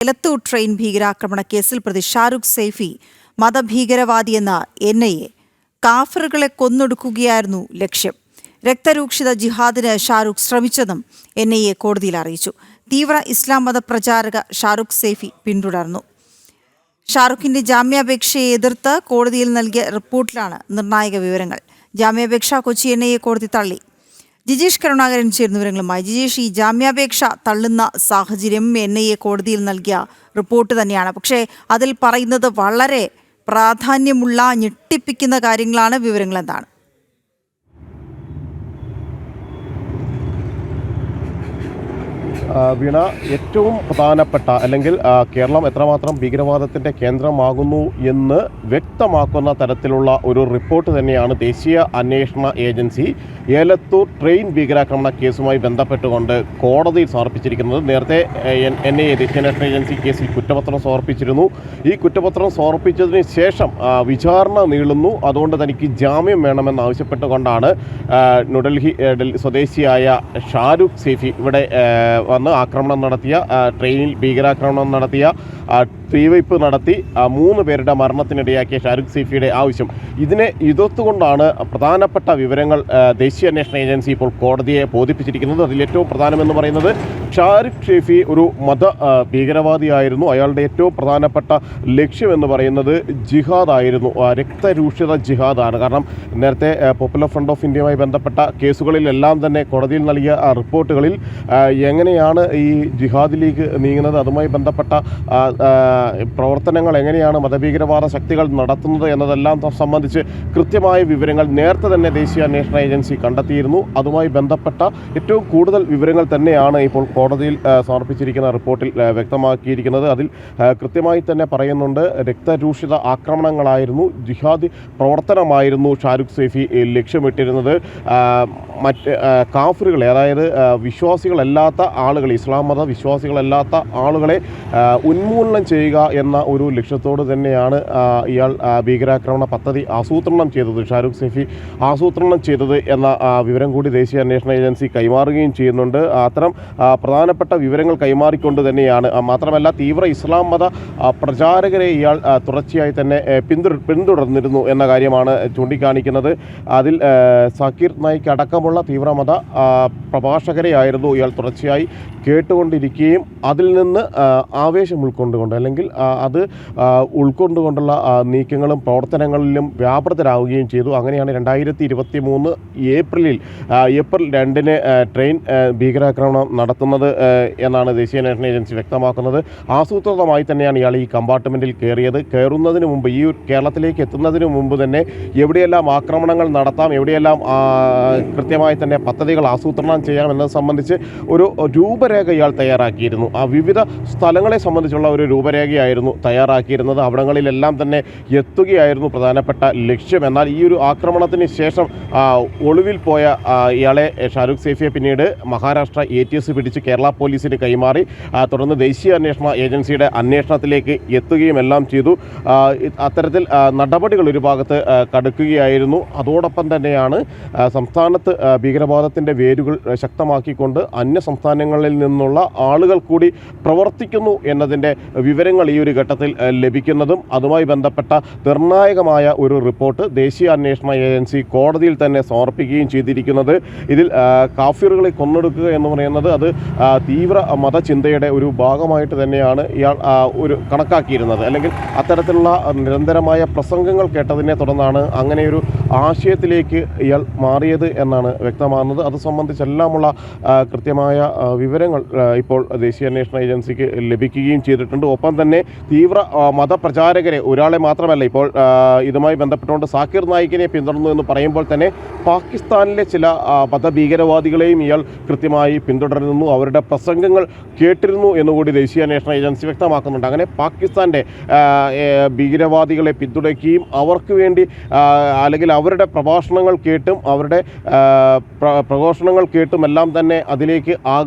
Elathur train ഭീകരാക്രമണ കേസിൽ പ്രതി ഷാരൂഖ് സൈഫി മതഭീകരവാദിയെന്ന NIA കാഫറുകളെ കൊന്നൊടുക്കുകയായിരുന്നു ലക്ഷ്യം. രക്തരൂക്ഷിത ജിഹാദിന് ഷാരൂഖ് ശ്രമിച്ചെന്നും NIA കോടതിയിൽ അറിയിച്ചു. തീവ്ര ഇസ്ലാം മതപ്രചാരക ഷാരൂഖ് സൈഫി പിന്തുടർന്നു. ഷാരൂഖിന്റെ ജാമ്യാപേക്ഷയെ എതിർത്ത് കോടതിയിൽ നൽകിയ റിപ്പോർട്ടിലാണ് നിർണായക വിവരങ്ങൾ. ജാമ്യാപേക്ഷ കൊച്ചി NIA കോടതി തള്ളി. ജിജീഷ് കരുണാകരൻ ചേർന്ന വിവരങ്ങളുമായി. ജിജീഷ്, ഈ ജാമ്യാപേക്ഷ തള്ളുന്ന സാഹചര്യം NIA കോടതിയിൽ നൽകിയ റിപ്പോർട്ട് തന്നെയാണ്. പക്ഷേ അതിൽ പറയുന്നത് വളരെ പ്രാധാന്യമുള്ള ഞെട്ടിപ്പിക്കുന്ന കാര്യങ്ങളാണ്. വിവരങ്ങൾ എന്താണ്? വീണ, ഏറ്റവും പ്രധാനപ്പെട്ട അല്ലെങ്കിൽ കേരളം എത്രമാത്രം ഭീകരവാദത്തിൻ്റെ കേന്ദ്രമാകുന്നു എന്ന് വ്യക്തമാക്കുന്ന തരത്തിലുള്ള ഒരു റിപ്പോർട്ട് തന്നെയാണ് ദേശീയ അന്വേഷണ ഏജൻസി ഏലത്തൂർ ട്രെയിൻ ഭീകരാക്രമണ കേസുമായി ബന്ധപ്പെട്ടുകൊണ്ട് കോടതിയിൽ സമർപ്പിച്ചിരിക്കുന്നത്. നേരത്തെ NIA ദേശീയ അന്വേഷണ ഏജൻസി കേസിൽ കുറ്റപത്രം സമർപ്പിച്ചിരുന്നു. ഈ കുറ്റപത്രം സമർപ്പിച്ചതിന് ശേഷം വിചാരണ നീളുന്നു. അതുകൊണ്ട് തനിക്ക് ജാമ്യം വേണമെന്നാവശ്യപ്പെട്ടുകൊണ്ടാണ് ന്യൂഡൽഹി സ്വദേശിയായ ഷാരൂഖ് സൈഫി ഇവിടെ ആക്രമണം നടത്തിയ, ട്രെയിനിൽ ഭീകരാക്രമണം നടത്തിയ, തീവയ്പ് നടത്തി 3 പേരുടെ മരണത്തിനിടയാക്കിയ ഷാരൂഖ് സൈഫിയുടെ ആവശ്യം. ഇതിനെ എതിർത്തുകൊണ്ടാണ് പ്രധാനപ്പെട്ട വിവരങ്ങൾ ദേശീയ അന്വേഷണ ഏജൻസി ഇപ്പോൾ കോടതിയെ ബോധിപ്പിച്ചിരിക്കുന്നത്. അതിലേറ്റവും പ്രധാനമെന്ന് പറയുന്നത് ഷാരൂഖ് സൈഫി ഒരു ഭീകരവാദിയായിരുന്നു. അയാളുടെ ഏറ്റവും പ്രധാനപ്പെട്ട ലക്ഷ്യമെന്ന് പറയുന്നത് ജിഹാദായിരുന്നു, രക്തരൂക്ഷിത ജിഹാദാണ്. കാരണം നേരത്തെ പോപ്പുലർ ഫ്രണ്ട് ഓഫ് ഇന്ത്യയുമായി ബന്ധപ്പെട്ട കേസുകളിലെല്ലാം തന്നെ കോടതിയിൽ നൽകിയ റിപ്പോർട്ടുകളിൽ എങ്ങനെയാണ് ഈ ജിഹാദിലേക്ക് നീങ്ങുന്നത്, അതുമായി ബന്ധപ്പെട്ട പ്രവർത്തനങ്ങൾ എങ്ങനെയാണ് മതഭീകരവാദ ശക്തികൾ നടത്തുന്നത് എന്നതെല്ലാം സംബന്ധിച്ച് കൃത്യമായ വിവരങ്ങൾ നേരത്തെ തന്നെ ദേശീയ അന്വേഷണ ഏജൻസി കണ്ടെത്തിയിരുന്നു. അതുമായി ബന്ധപ്പെട്ട ഏറ്റവും കൂടുതൽ വിവരങ്ങൾ തന്നെയാണ് ഇപ്പോൾ കോടതിയിൽ സമർപ്പിച്ചിരിക്കുന്ന റിപ്പോർട്ടിൽ വ്യക്തമാക്കിയിരിക്കുന്നത്. അതിൽ കൃത്യമായി തന്നെ പറയുന്നുണ്ട്, രക്തരൂക്ഷിത ആക്രമണങ്ങളായിരുന്നു, ജിഹാദി പ്രവർത്തനമായിരുന്നു ഷാരൂഖ് സൈഫി ലക്ഷ്യമിട്ടിരുന്നത്. മറ്റ് കാഫിറുകളെ, അതായത് വിശ്വാസികളല്ലാത്ത ആളുകൾ, ഇസ്ലാം മത വിശ്വാസികളല്ലാത്ത ആളുകളെ ഉന്മൂലനം ചെയ്യുക എന്ന ഒരു ലക്ഷ്യത്തോട് തന്നെയാണ് ഇയാൾ ഭീകരാക്രമണ പദ്ധതി ആസൂത്രണം ചെയ്തത്, ഷാരൂഖ് സൈഫി ആസൂത്രണം ചെയ്തത് എന്ന വിവരം കൂടി ദേശീയ അന്വേഷണ ഏജൻസി കൈമാറുകയും ചെയ്യുന്നുണ്ട്. അത്തരം പ്രധാനപ്പെട്ട വിവരങ്ങൾ കൈമാറിക്കൊണ്ട് തന്നെയാണ്, മാത്രമല്ല തീവ്ര ഇസ്ലാം മത പ്രചാരകരെ ഇയാൾ തുടർച്ചയായി തന്നെ പിന്തുടർന്നിരുന്നു എന്ന കാര്യമാണ് ചൂണ്ടിക്കാണിക്കുന്നത്. അതിൽ സാക്കിർ നായിക് അടക്കമുള്ള തീവ്രമത പ്രഭാഷകരെയായിരുന്നു ഇയാൾ തുടർച്ചയായി കേട്ടുകൊണ്ടിരിക്കുകയും അതിൽ നിന്ന് ആവേശം ഉൾക്കൊണ്ടുകൊണ്ട് അല്ലെങ്കിൽ അത് ഉൾക്കൊണ്ടുകൊണ്ടുള്ള നീക്കങ്ങളും പ്രവർത്തനങ്ങളിലും വ്യാപൃതരാവുകയും ചെയ്തു. അങ്ങനെയാണ് 2023 ഏപ്രിൽ 2-ന് ട്രെയിൻ ഭീകരാക്രമണം നടത്തുന്നത് എന്നാണ് ദേശീയ അന്വേഷണ ഏജൻസി വ്യക്തമാക്കുന്നത്. ആസൂത്രിതമായി തന്നെയാണ് ഇയാൾ ഈ കമ്പാർട്ട്മെൻറ്റിൽ കയറുന്നതിന് മുമ്പ്, ഈ കേരളത്തിലേക്ക് എത്തുന്നതിന് മുമ്പ് തന്നെ എവിടെയെല്ലാം ആക്രമണങ്ങൾ നടത്താം, എവിടെയെല്ലാം കൃത്യമായി തന്നെ പദ്ധതികൾ ആസൂത്രണം ചെയ്യാം എന്നത് സംബന്ധിച്ച് ഒരു രൂപരേഖ ഇയാൾ തയ്യാറാക്കിയിരുന്നു. ആ വിവിധ സ്ഥലങ്ങളെ സംബന്ധിച്ചുള്ള ഒരു രൂപരേഖയായിരുന്നു തയ്യാറാക്കിയിരുന്നത്. അവിടങ്ങളിലെല്ലാം തന്നെ എത്തുകയായിരുന്നു പ്രധാനപ്പെട്ട ലക്ഷ്യം. എന്നാൽ ഈ ഒരു ആക്രമണത്തിന് ശേഷം ഒളിവിൽ പോയ ഇയാളെ ഷാരൂഖ് സൈഫിയെ പിന്നീട് മഹാരാഷ്ട്ര ATS പിടിച്ച് കേരള പോലീസിന് കൈമാറി തുടർന്ന് ദേശീയ അന്വേഷണ ഏജൻസിയുടെ അന്വേഷണത്തിലേക്ക് എത്തുകയും എല്ലാം ചെയ്തു. അത്തരത്തിൽ നടപടികൾ ഒരു ഭാഗത്ത് കടുക്കുകയായിരുന്നു. അതോടൊപ്പം തന്നെയാണ് സംസ്ഥാനത്ത് ഭീകരവാദത്തിൻ്റെ വേരുകൾ ശക്തമാക്കിക്കൊണ്ട് അന്യ സംസ്ഥാനങ്ങളിൽ നിന്നുള്ള ആളുകൾ കൂടി പ്രവർത്തിക്കുന്നു എന്നതിൻ്റെ വിവരങ്ങൾ ഈ ഒരു ഘട്ടത്തിൽ ലഭിക്കുന്നതും അതുമായി ബന്ധപ്പെട്ട നിർണായകമായ ഒരു റിപ്പോർട്ട് ദേശീയ അന്വേഷണ ഏജൻസി കോടതിയിൽ തന്നെ സമർപ്പിക്കുകയും ചെയ്തിരിക്കുന്നത്. ഇതിൽ കാഫിറുകളെ കൊന്നൊടുക്കുക എന്ന് പറയുന്നത് അത് തീവ്ര മതചിന്തയുടെ ഒരു ഭാഗമായിട്ട് തന്നെയാണ് ഇയാൾ ഒരു കണക്കാക്കിയിരുന്നത്. അല്ലെങ്കിൽ അത്തരത്തിലുള്ള നിരന്തരമായ പ്രസംഗങ്ങൾ കേട്ടതിനെ തുടർന്നാണ് അങ്ങനെയൊരു ആശയത്തിലേക്ക് ഇയാൾ മാറിയത് എന്നാണ് വ്യക്തമാകുന്നത്. അത് സംബന്ധിച്ചെല്ലാമുള്ള കൃത്യമായ വിവരങ്ങൾ ഇപ്പോൾ ദേശീയ അന്വേഷണ ഏജൻസിക്ക് ലഭിക്കുകയും ചെയ്തിട്ടുണ്ട്. ഒപ്പം തന്നെ തീവ്ര മതപ്രചാരകരെ ഒരാളെ മാത്രമല്ല, ഇപ്പോൾ ഇതുമായി ബന്ധപ്പെട്ടുകൊണ്ട് സാക്കിർ നായിക്കിനെ പിന്തുടർന്നു എന്ന് പറയുമ്പോൾ തന്നെ പാകിസ്ഥാനിലെ ചില മതഭീകരവാദികളെയും ഇയാൾ കൃത്യമായി പിന്തുടരുന്നു, അവരുടെ പ്രസംഗങ്ങൾ കേട്ടിരുന്നു എന്നുകൂടി ദേശീയ അന്വേഷണ ഏജൻസി വ്യക്തമാക്കുന്നുണ്ട്. അങ്ങനെ പാകിസ്ഥാൻ്റെ ഭീകരവാദികളെ പിന്തുണയ്ക്കുകയും അവർക്ക് വേണ്ടി അല്ലെങ്കിൽ അവരുടെ പ്രഭാഷണങ്ങൾ കേട്ടും അവരുടെ പ്രഘോഷണങ്ങൾ കേട്ടുമെല്ലാം തന്നെ അതിലേക്ക്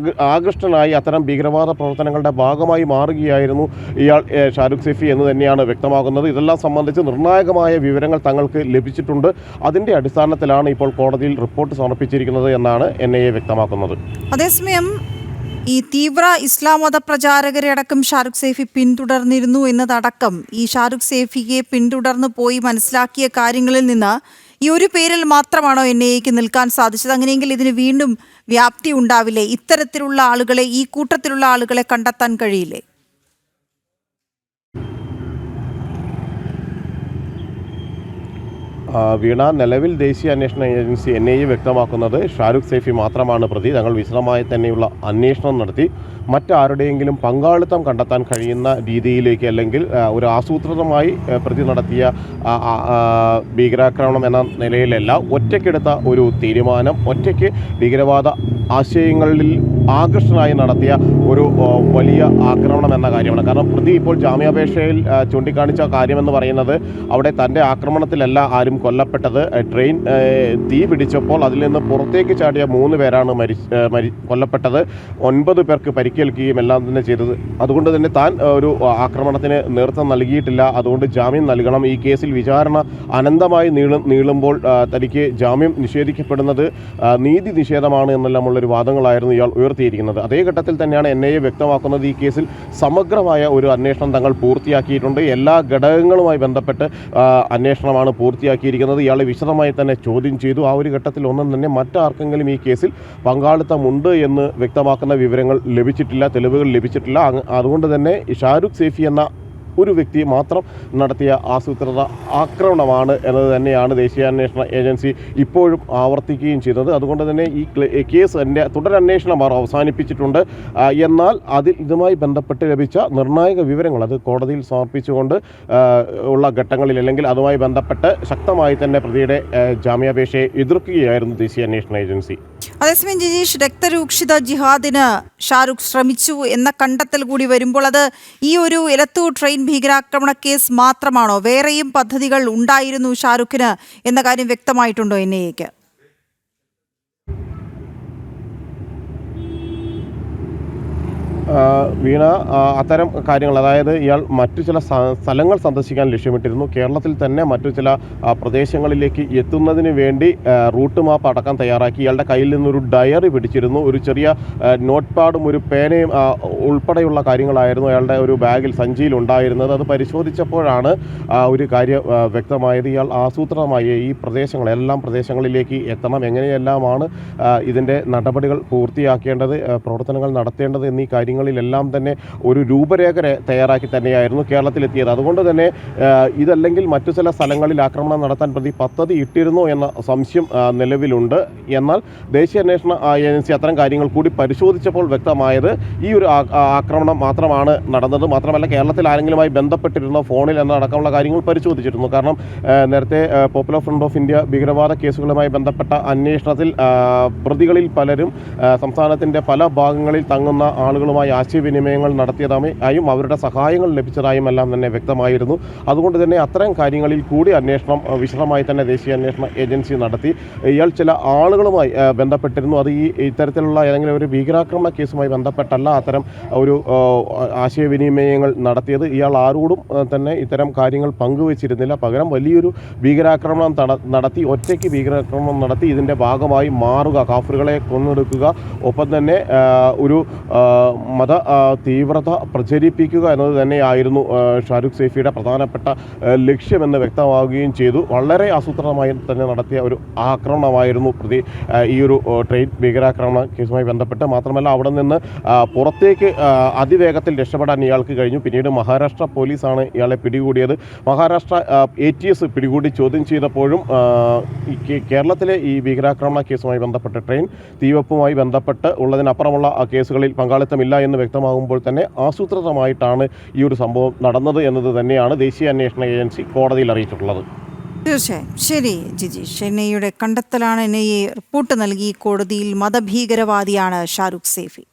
ആകൃഷ്ടനായി അത്തരം ഭീകരവാദ പ്രവർത്തനങ്ങളുടെ ഭാഗമായി മാറുകയായിരുന്നു ഇയാൾ ഷാരൂഖ് സൈഫി എന്ന് തന്നെയാണ് വ്യക്തമാകുന്നത്. ഇതെല്ലാം സംബന്ധിച്ച് നിർണായകമായ വിവരങ്ങൾ തങ്ങൾക്ക് ലഭിച്ചിട്ടുണ്ട്. അതിൻ്റെ അടിസ്ഥാനത്തിലാണ് ഇപ്പോൾ കോടതിയിൽ റിപ്പോർട്ട് സമർപ്പിച്ചിരിക്കുന്നത് എന്നാണ് NIA വ്യക്തമാക്കുന്നത്. അതേസമയം ഈ തീവ്ര ഇസ്ലാം മത പ്രചാരകരെ അടക്കം ഷാരൂഖ് സേഫി പിന്തുടർന്നിരുന്നു എന്നതടക്കം ഈ ഷാരൂഖ് സേഫിയെ പിന്തുടർന്ന് പോയി മനസ്സിലാക്കിയ കാര്യങ്ങളിൽ നിന്ന് ഈ ഒരു പേരിൽ മാത്രമാണോ NIA-ക്ക് നിൽക്കാൻ സാധിച്ചത്? അങ്ങനെയെങ്കിൽ ഇതിന് വീണ്ടും വ്യാപ്തി ഉണ്ടാവില്ലേ? ഇത്തരത്തിലുള്ള ആളുകളെ, ഈ കൂട്ടത്തിലുള്ള ആളുകളെ കണ്ടെത്താൻ കഴിയില്ലേ? വീണ, നിലവിൽ ദേശീയ അന്വേഷണ ഏജൻസി NIA വ്യക്തമാക്കുന്നത് ഷാരൂഖ് സേഫി മാത്രമാണ് പ്രതി. തങ്ങൾ വിശദമായി തന്നെയുള്ള അന്വേഷണം നടത്തി മറ്റാരുടെയെങ്കിലും പങ്കാളിത്തം കണ്ടെത്താൻ കഴിയുന്ന രീതിയിലേക്ക്, അല്ലെങ്കിൽ ഒരു ആസൂത്രിതമായി പ്രതി നടത്തിയ ഭീകരാക്രമണം എന്ന നിലയിലല്ല, ഒറ്റയ്ക്കെടുത്ത ഒരു തീരുമാനം, ഒറ്റയ്ക്ക് ഭീകരവാദ ആശയങ്ങളിൽ ആകർഷണമായി നടത്തിയ ഒരു വലിയ ആക്രമണം എന്ന കാര്യമാണ്. കാരണം പ്രതി ഇപ്പോൾ ജാമ്യാപേക്ഷയിൽ ചൂണ്ടിക്കാണിച്ച കാര്യമെന്ന് പറയുന്നത് അവിടെ തൻ്റെ ആക്രമണത്തിലല്ല ആരും കൊല്ലപ്പെട്ടത്. ട്രെയിൻ തീ പിടിച്ചപ്പോൾ അതിൽ നിന്ന് പുറത്തേക്ക് ചാടിയ 3 പേരാണ് കൊല്ലപ്പെട്ടത്. 9 പേർക്ക് പരിക്കേൽക്കുകയും എല്ലാം തന്നെ ചെയ്തത്. അതുകൊണ്ട് തന്നെ താൻ ഒരു ആക്രമണത്തിന് നേതൃത്വം നൽകിയിട്ടില്ല, അതുകൊണ്ട് ജാമ്യം നൽകണം. ഈ കേസിൽ വിചാരണ അനന്തമായി നീളുമ്പോൾ തനിക്ക് ജാമ്യം നിഷേധിക്കപ്പെടുന്നത് നീതി നിഷേധമാണ് എന്നെല്ലാമുള്ളൊരു വാദങ്ങളായിരുന്നു ഇയാൾ ഉയർത്തിയിരിക്കുന്നത്. അതേ ഘട്ടത്തിൽ തന്നെയാണ് NIA വ്യക്തമാക്കുന്നത് ഈ കേസിൽ സമഗ്രമായ ഒരു അന്വേഷണം തങ്ങൾ പൂർത്തിയാക്കിയിട്ടുണ്ട്. എല്ലാ ഘടകങ്ങളുമായി ബന്ധപ്പെട്ട് അന്വേഷണമാണ് പൂർത്തിയാക്കിയിരിക്കുന്നത്. ഇയാളെ വിശദമായി തന്നെ ചോദ്യം ചെയ്തു. ആ ഒരു ഘട്ടത്തിൽ ഒന്നും തന്നെ മറ്റാർക്കെങ്കിലും ഈ കേസിൽ പങ്കാളിത്തമുണ്ട് എന്ന് വ്യക്തമാക്കുന്ന വിവരങ്ങൾ ലഭിച്ചിട്ടില്ല, തെളിവുകൾ ലഭിച്ചിട്ടില്ല. അതുകൊണ്ട് തന്നെ ഷാരൂഖ് സേഫി എന്ന ഒരു വ്യക്തി മാത്രം നടത്തിയ ആസൂത്രിത ആക്രമണമാണ് എന്നത് തന്നെയാണ് ദേശീയ അന്വേഷണ ഏജൻസി ഇപ്പോഴും ആവർത്തിക്കുകയും ചെയ്തത്. അതുകൊണ്ട് തന്നെ ഈ കേസ് തുടരന്വേഷണം അവസാനിപ്പിച്ചിട്ടുണ്ട്. എന്നാൽ ഇതുമായി ബന്ധപ്പെട്ട് ലഭിച്ച നിർണായക വിവരങ്ങൾ അത് കോടതിയിൽ സമർപ്പിച്ചുകൊണ്ട് ഉള്ള ഘട്ടങ്ങളിൽ, അല്ലെങ്കിൽ അതുമായി ബന്ധപ്പെട്ട് ശക്തമായി തന്നെ പ്രതിയുടെ ജാമ്യാപേക്ഷയെ എതിർക്കുകയായിരുന്നു ദേശീയ അന്വേഷണ ഏജൻസി. അതേസമയം ജിജീഷ്, രക്തരൂക്ഷിത ജിഹാദിന് ഷാരൂഖ് ശ്രമിച്ചു എന്ന കണ്ടെത്തൽ കൂടി വരുമ്പോൾ അത് ഈ ഒരു എലത്തൂർ ട്രെയിൻ ഭീകരാക്രമണ കേസ് മാത്രമാണോ? വേറെയും പദ്ധതികൾ ഉണ്ടായിരുന്നു ഷാരൂഖിന് എന്ന കാര്യം വ്യക്തമായിട്ടുണ്ടോ NIA-ക്ക്? വീണ, അത്തരം കാര്യങ്ങൾ, അതായത് ഇയാൾ മറ്റു ചില സ്ഥലങ്ങൾ സന്ദർശിക്കാൻ ലക്ഷ്യമിട്ടിരുന്നു. കേരളത്തിൽ തന്നെ മറ്റു ചില പ്രദേശങ്ങളിലേക്ക് എത്തുന്നതിന് വേണ്ടി റൂട്ട് മാപ്പ് അടക്കം തയ്യാറാക്കി. ഇയാളുടെ കയ്യിൽ നിന്നൊരു ഡയറി പിടിച്ചിരുന്നു. ഒരു ചെറിയ നോട്ട് പാഡും ഒരു പേനയും ഉൾപ്പെടെയുള്ള കാര്യങ്ങളായിരുന്നു അയാളുടെ ഒരു ബാഗിൽ, സഞ്ചിയിൽ ഉണ്ടായിരുന്നത്. അത് പരിശോധിച്ചപ്പോഴാണ് ഒരു കാര്യം വ്യക്തമായത്. ഇയാൾ ആസൂത്രിതമായി ഈ പ്രദേശങ്ങളിലേക്ക് എത്തണം, എങ്ങനെയെല്ലാമാണ് ഇതിൻ്റെ നടപടികൾ പൂർത്തിയാക്കേണ്ടത്, പ്രവർത്തനങ്ങൾ നടത്തേണ്ടത് എന്നീ കാര്യങ്ങളിലെല്ലാം തന്നെ ഒരു രൂപരേഖ തയ്യാറാക്കി തന്നെയായിരുന്നു കേരളത്തിലെത്തിയത്. അതുകൊണ്ട് തന്നെ ഇതല്ലെങ്കിൽ മറ്റു ചില സ്ഥലങ്ങളിൽ ആക്രമണം നടത്താൻ പ്രതി പദ്ധതി ഇട്ടിരുന്നോ എന്ന സംശയം നിലവിലുണ്ട്. എന്നാൽ ദേശീയ അന്വേഷണ ഏജൻസി അത്തരം കാര്യങ്ങൾ കൂടി പരിശോധിച്ചപ്പോൾ വ്യക്തമായത് ഈ ഒരു ആക്രമണം മാത്രമാണ് നടന്നത്. മാത്രമല്ല കേരളത്തിൽ ആരെങ്കിലുമായി ബന്ധപ്പെട്ടിരുന്ന ഫോണിൽ എന്നടക്കമുള്ള കാര്യങ്ങൾ പരിശോധിച്ചിരുന്നു. കാരണം നേരത്തെ പോപ്പുലർ ഫ്രണ്ട് ഓഫ് ഇന്ത്യ ഭീകരവാദ കേസുകളുമായി ബന്ധപ്പെട്ട അന്വേഷണത്തിൽ പ്രതികളിൽ പലരും സംസ്ഥാനത്തിൻ്റെ പല ഭാഗങ്ങളിൽ തങ്ങുന്ന ആളുകളുമായി ആശയവിനിമയങ്ങൾ നടത്തിയതായും അവരുടെ സഹായങ്ങൾ ലഭിച്ചതായും എല്ലാം തന്നെ വ്യക്തമായിരുന്നു. അതുകൊണ്ട് തന്നെ അത്തരം കാര്യങ്ങളിൽ കൂടി അന്വേഷണം വിശദമായി തന്നെ ദേശീയ അന്വേഷണ ഏജൻസി നടത്തി. ഇയാൾ ചില ആളുകളുമായി ബന്ധപ്പെട്ടിരുന്നു. അത് ഇത്തരത്തിലുള്ള ഏതെങ്കിലും ഒരു ഭീകരാക്രമണ കേസുമായി ബന്ധപ്പെട്ടല്ല അത്തരം ഒരു ആശയവിനിമയങ്ങൾ നടത്തിയത്. ഇയാൾ ആരോടും തന്നെ ഇത്തരം കാര്യങ്ങൾ പങ്കുവച്ചിരുന്നില്ല. പകരം വലിയൊരു ഭീകരാക്രമണം നടത്തി, ഒറ്റയ്ക്ക് ഭീകരാക്രമണം നടത്തി ഇതിൻ്റെ ഭാഗമായി മാറുക, കാഫറുകളെ കൊന്നൊടുക്കുക, ഒപ്പം തന്നെ ഒരു മത തീവ്രത പ്രചരിപ്പിക്കുക എന്നത് തന്നെയായിരുന്നു ഷാരൂഖ് സേഫിയുടെ പ്രധാനപ്പെട്ട ലക്ഷ്യമെന്ന് വ്യക്തമാവുകയും ചെയ്തു. വളരെ ആസൂത്രിതമായി തന്നെ നടത്തിയ ഒരു ആക്രമണമായിരുന്നു ഈ ഒരു ട്രെയിൻ ഭീകരാക്രമണ കേസുമായി ബന്ധപ്പെട്ട്. മാത്രമല്ല അവിടെ നിന്ന് പുറത്തേക്ക് അതിവേഗത്തിൽ രക്ഷപ്പെടാൻ ഇയാൾക്ക് കഴിഞ്ഞു. പിന്നീട് മഹാരാഷ്ട്ര പോലീസാണ് ഇയാളെ പിടികൂടിയത്. മഹാരാഷ്ട്ര ATS പിടികൂടി ചോദ്യം ചെയ്തപ്പോഴും കേരളത്തിലെ ഈ ഭീകരാക്രമണ കേസുമായി ബന്ധപ്പെട്ട് ട്രെയിൻ തീവെപ്പുമായി ബന്ധപ്പെട്ട് ഉള്ളതിനപ്പുറമുള്ള കേസുകളിൽ പങ്കാളിത്തമില്ല എന്ന് വ്യക്തമാകുമ്പോൾ തന്നെ ആസൂത്രിതമായിട്ടാണ് ഈ ഒരു സംഭവം നടന്നത് എന്നത് തന്നെയാണ് ദേശീയ അന്വേഷണ ഏജൻസി കോടതിയിൽ അറിയിച്ചിട്ടുള്ളത്. തീർച്ചയായും ശരി ജിജീഷ്. NIA-യുടെ കണ്ടെത്തലാണ്. NIA റിപ്പോർട്ട് നൽകി കോടതിയിൽ മതഭീകരവാദിയാണ് ഷാരൂഖ് സേഫി.